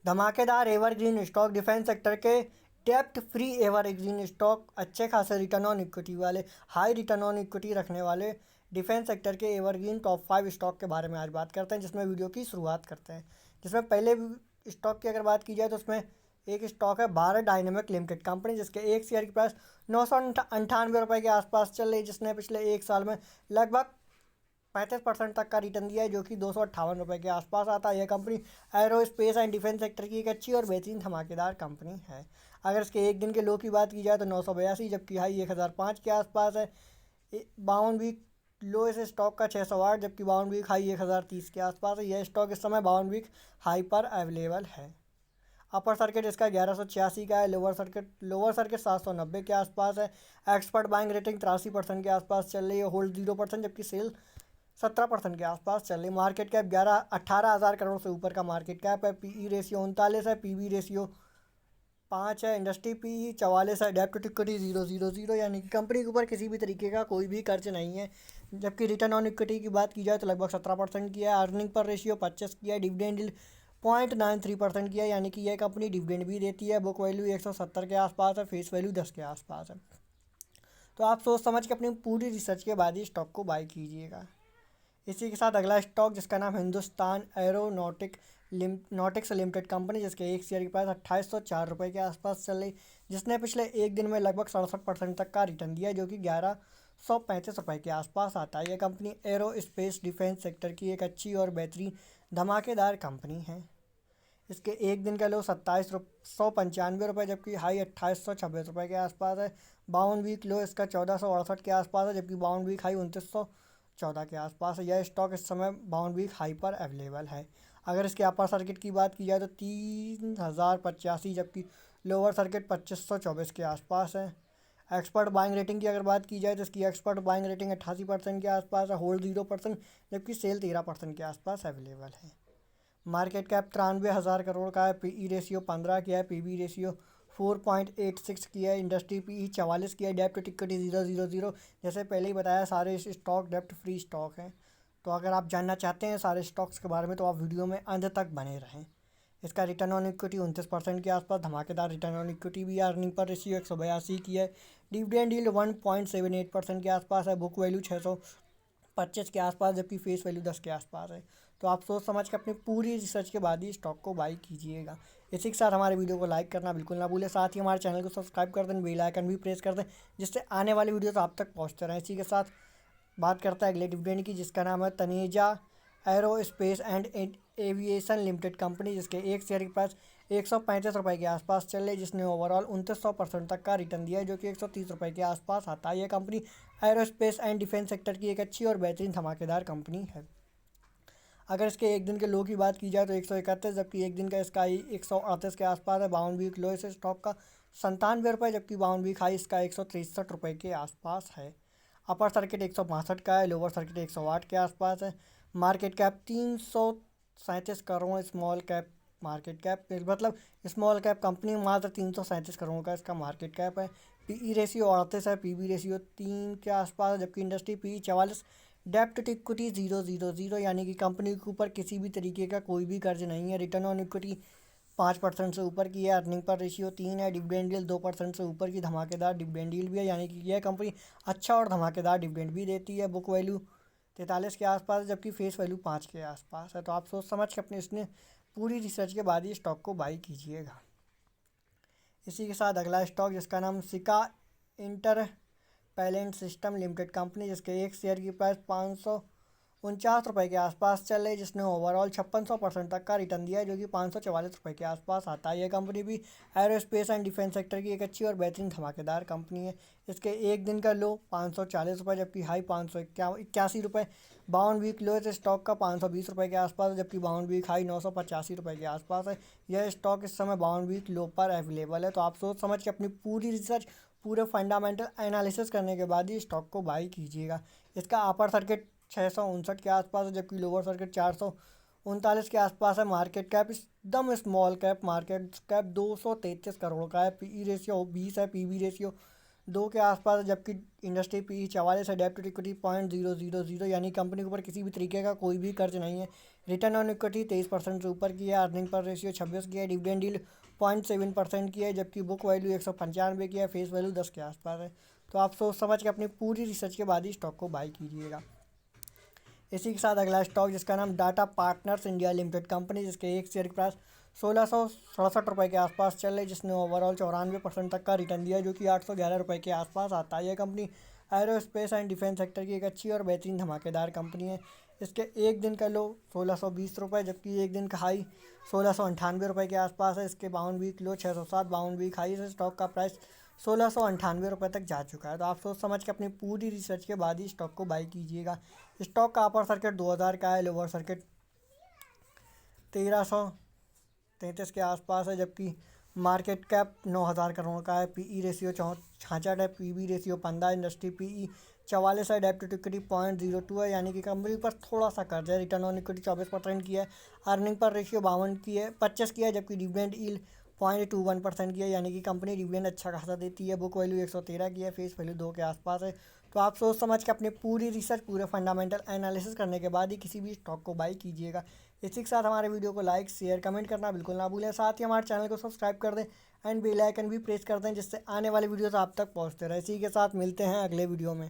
धमाकेदार evergreen stock defence sector के डेप्ट free evergreen stock अच्छे खासे रिटर्न ऑन इक्विटी वाले हाई रिटर्न ऑन इक्विटी रखने वाले डिफेंस सेक्टर के एवरग्रीन टॉप 5 स्टॉक के बारे में आज बात करते हैं, जिसमें वीडियो की शुरुआत करते हैं। जिसमें पहले स्टॉक की अगर बात की जाए तो उसमें एक स्टॉक है भारत डायनेमिक लिमिटेड कंपनी, जिसके एक शेयर की प्राइस 998 रुपये के आसपास चल रही, जिसने पिछले एक साल में लगभग 35% तक का रिटर्न दिया है, जो कि 258 रुपये के आसपास आता है। यह company arrow space and defence sector की एक अच्छी और बेहतरीन धमाकेदार कंपनी है। अगर इसके एक दिन के लो की बात की जाए तो 982, जबकि हाई 1005 के आसपास है। 52 वीक लो इस स्टॉक का 608, जबकि 52 वीक हाई 1030 के आसपास है। यह स्टॉक इस समय 52 वीक हाई पर अवेलेबल है। अपर सर्किट इसका 1186 का है। लोअर सर्किट 790 के आसपास है। एक्सपर्ट बाइंग रेटिंग 83% के आसपास चल रही है। होल्ड 0%, जबकि सेल 17% के आसपास चल रही। मार्केट कैप 18,000 करोड़ से ऊपर का मार्केट कैप है। पीई रेशियो 39 है। पीबी रेशियो 5 है। इंडस्ट्री पीई 44 है। डेब्ट टू इक्विटी 0.00, यानी कि कंपनी के ऊपर किसी भी तरीके का कोई भी कर्ज नहीं है। जबकि रिटर्न ऑन इक्विटी की बात की जाए तो लगभग 17% की है। अर्निंग पर रेशियो 25 की है। डिविडेंड यील्ड 0.93% की है, यानी कि यह कंपनी डिविडेंड भी देती है। बुक वैल्यू 170 के आसपास है। फेस वैल्यू 10 के आसपास है। तो आप सोच समझ के अपनी पूरी रिसर्च के बाद ही स्टॉक को बाई कीजिएगा। इसी के साथ अगला स्टॉक, जिसका नाम हिंदुस्तान नॉटिक्स लिमिटेड कंपनी, जिसके एक शेयर की प्राइस 2804 रुपये के आसपास चल रही, जिसने पिछले एक दिन में लगभग 67% तक का रिटर्न दिया है, जो कि 1135 रुपये के आसपास आता है। यह company arrow space defence sector की एक अच्छी और बेहतरीन धमाकेदार कंपनी है। इसके एक दिन का लो 2795 रुपये, जबकि हाई 2826 रुपये के आसपास है। 52 वीक लो इसका 1468 के आसपास है, जबकि 52 वीक हाई 2914 के आसपास है। यह स्टॉक इस समय 52 वीक हाई पर अवेलेबल है। अगर इसके अपर सर्किट की बात की जाए तो 3085, जबकि लोअर सर्किट 2524 के आसपास है। एक्सपर्ट बाइंग रेटिंग की अगर बात की जाए तो इसकी एक्सपर्ट बाइंग रेटिंग 88% के आसपास है। होल्ड 0%, जबकि सेल 13% के आसपास अवेलेबल है। मार्केट कैप 93,000 करोड़ का है। पीई रेशियो 15 की है। पीबी रेशियो 4.86 की है। इंडस्ट्री पीई 44 की है। डेप्ट टू इक्विटी 0.00, जैसे पहले ही बताया सारे स्टॉक डेप्ट फ्री स्टॉक हैं। तो अगर आप जानना चाहते हैं सारे स्टॉक्स के बारे में तो आप वीडियो में अंत तक बने रहें। इसका रिटर्न ऑन इक्विटी 29% के आसपास धमाकेदार रिटर्न ऑन इक्विटी भी है। अर्निंग पर रेशियो 182 की है। डिविडेंड यील्ड 1.78% के आसपास है। बुक वैल्यू 625 के आसपास, जबकि फेस वैल्यू 10 के आसपास है। तो आप सोच समझ के अपनी पूरी रिसर्च के बाद ही स्टॉक को बाई कीजिएगा। इसी के साथ हमारे वीडियो को लाइक करना बिल्कुल ना भूलें। साथ ही हमारे चैनल को सब्सक्राइब कर दें, बेल आइकन भी प्रेस कर दें, जिससे आने वाली वीडियोस आप तक पहुंचते रहें। इसी के साथ बात करता है अगले डिविडेंड की, जिसका नाम है Taneja arrow space and aviation limited company, जिसके एक शेयर की प्राइस 135 रुपये के आसपास चल रही, जिसने ओवरऑल 2900% तक का रिटर्न दिया है, जो कि 130 रुपये के आसपास आता है। यह company aerospace and defence sector की एक अच्छी और बेहतरीन धमाकेदार कंपनी है। अगर इसके एक दिन के लो की बात की जाए तो 131, जबकि एक दिन का इसका हाई 138 के आसपास है। 52 वीक लो इस स्टॉक का 97 रुपये, जबकि 52 वीक हाई इसका 163 रुपये के आसपास है। अपर सर्किट 162 का है। लोअर सर्किट 108 के आसपास है। Market cap 337 crore. Small cap market cap मतलब स्मॉल कैप कंपनी मात्र 337 करोड़ का इसका मार्केट कैप है। पीई रेशियो 38 है। पीबी रेशियो 3 के आसपास है, जबकि इंडस्ट्री पीई 44। डेप्ट टू इक्विटी 0.00, यानी कि कंपनी के ऊपर किसी भी तरीके का कोई भी कर्ज नहीं है। रिटर्न ऑन इक्विटी 5% से ऊपर की है। अर्निंग पर रेशियो 3 है। डिविडेंड यील्ड 2% से ऊपर की धमाकेदार डिविडेंड यील्ड भी है, यानी कि यह कंपनी अच्छा और धमाकेदार डिविडेंड भी देती है। बुक वैल्यू 43 के आसपास है, जबकि फेस वैल्यू 5 के आसपास है। तो आप सोच समझ के अपने इसने पूरी रिसर्च के बाद ही स्टॉक को बाई कीजिएगा। इसी के साथ अगला स्टॉक, जिसका नाम सिका इंटर पैलेंट सिस्टम लिमिटेड कंपनी, जिसके एक शेयर की प्राइस 549 रुपये के आसपास चल रही, जिसने ओवरऑल 5600% तक का रिटर्न दिया है, जो कि 544 रुपये के आसपास आता है। यह कंपनी भी एरोस्पेस एंड डिफेंस सेक्टर की एक अच्छी और बेहतरीन धमाकेदार कंपनी है। इसके एक दिन का लो 540 रुपये, जबकि हाई 581 रुपये। 52 वीक लो इस स्टॉक का 520 रुपये के आसपास है, जबकि 52 वीक हाई 985 रुपये के आसपास है। यह स्टॉक इस समय 52 वीक लो पर अवेलेबल है। तो आप सोच समझ के अपनी पूरी रिसर्च पूरे फंडामेंटल एनालिसिस करने के बाद ही स्टॉक को बाई कीजिएगा। इसका अपर सर्किट 659 के आसपास है, जबकि लोअर सर्किट 439 के आसपास है। मार्केट कैप एकदम small cap market cap 233 crore का है। पीई रेशियो 20 है। पीबी रेशियो 2 के आसपास है, जबकि इंडस्ट्री पी 44 है, डेब्ट टू इक्विटी 0.000, यानी कंपनी के ऊपर किसी भी तरीके का कोई भी कर्ज नहीं है। रिटर्न ऑन इक्विटी 23% से ऊपर की है, अर्निंग पर रेशियो 26 की है, डिविडेंड यील्ड 0.7% की है, जबकि बुक वैल्यू 195 की है, फेस वैल्यू 10 के आसपास है। तो आप सोच समझ के अपनी पूरी रिसर्च के बाद ही स्टॉक को बाई कीजिएगा। इसी के साथ अगला स्टॉक जिसका नाम data partners India limited company, जिसके एक शेयर के प्राइस 1667 रुपये के आसपास चल रही, जिसने ओवरऑल 94% तक का रिटर्न दिया, जो कि 811 रुपये के आसपास आता है। यह company aerospace and defence sector की एक अच्छी और बेहतरीन धमाकेदार कंपनी है। इसके एक दिन का लो 1620 रुपये, जबकि एक दिन का हाई 1698 रुपये के आसपास है। इसके 52 वीक लो 607, 52 वीक हाई से स्टॉक का प्राइस 1698 रुपये तक जा चुका है। तो आप सोच समझ के अपनी पूरी रिसर्च के बाद ही स्टॉक को बाई कीजिएगा। स्टॉक का अपर सर्किट 2000 का है, लोअर सर्किट 1333 के आसपास है, जबकि मार्केट कैप 9000 करोड़ का है। पीई रेशियो 66 है, पीबी रेशियो 15, इंडस्ट्री पीई 44 है, डेब्ट टू इक्विटी 0.02 है, यानी कि कंपनी पर थोड़ा सा कर्ज है। रिटर्न ऑन इक्विटी 24% की है, अर्निंग पर रेशियो 25 की है, जबकि डिविडेंड यील्ड 0.21% की है, यानी कि कंपनी डिविडेंड अच्छा खासा देती है। बुक वैल्यू 113 की है, फेस वैल्यू 2 के आसपास है। तो आप सोच समझ के अपनी पूरी रिसर्च, पूरे फंडामेंटल एनालिसिस करने के बाद ही किसी भी स्टॉक को बाई कीजिएगा। इसी के साथ हमारे वीडियो को लाइक शेयर कमेंट करना बिल्कुल ना भूलें। साथ ही हमारे चैनल को सब्सक्राइब कर दें एंड बेल आइकन भी प्रेस कर दें, जिससे आने वाले वीडियोस आप तक पहुंचते रहे। इसी के साथ मिलते हैं अगले वीडियो में।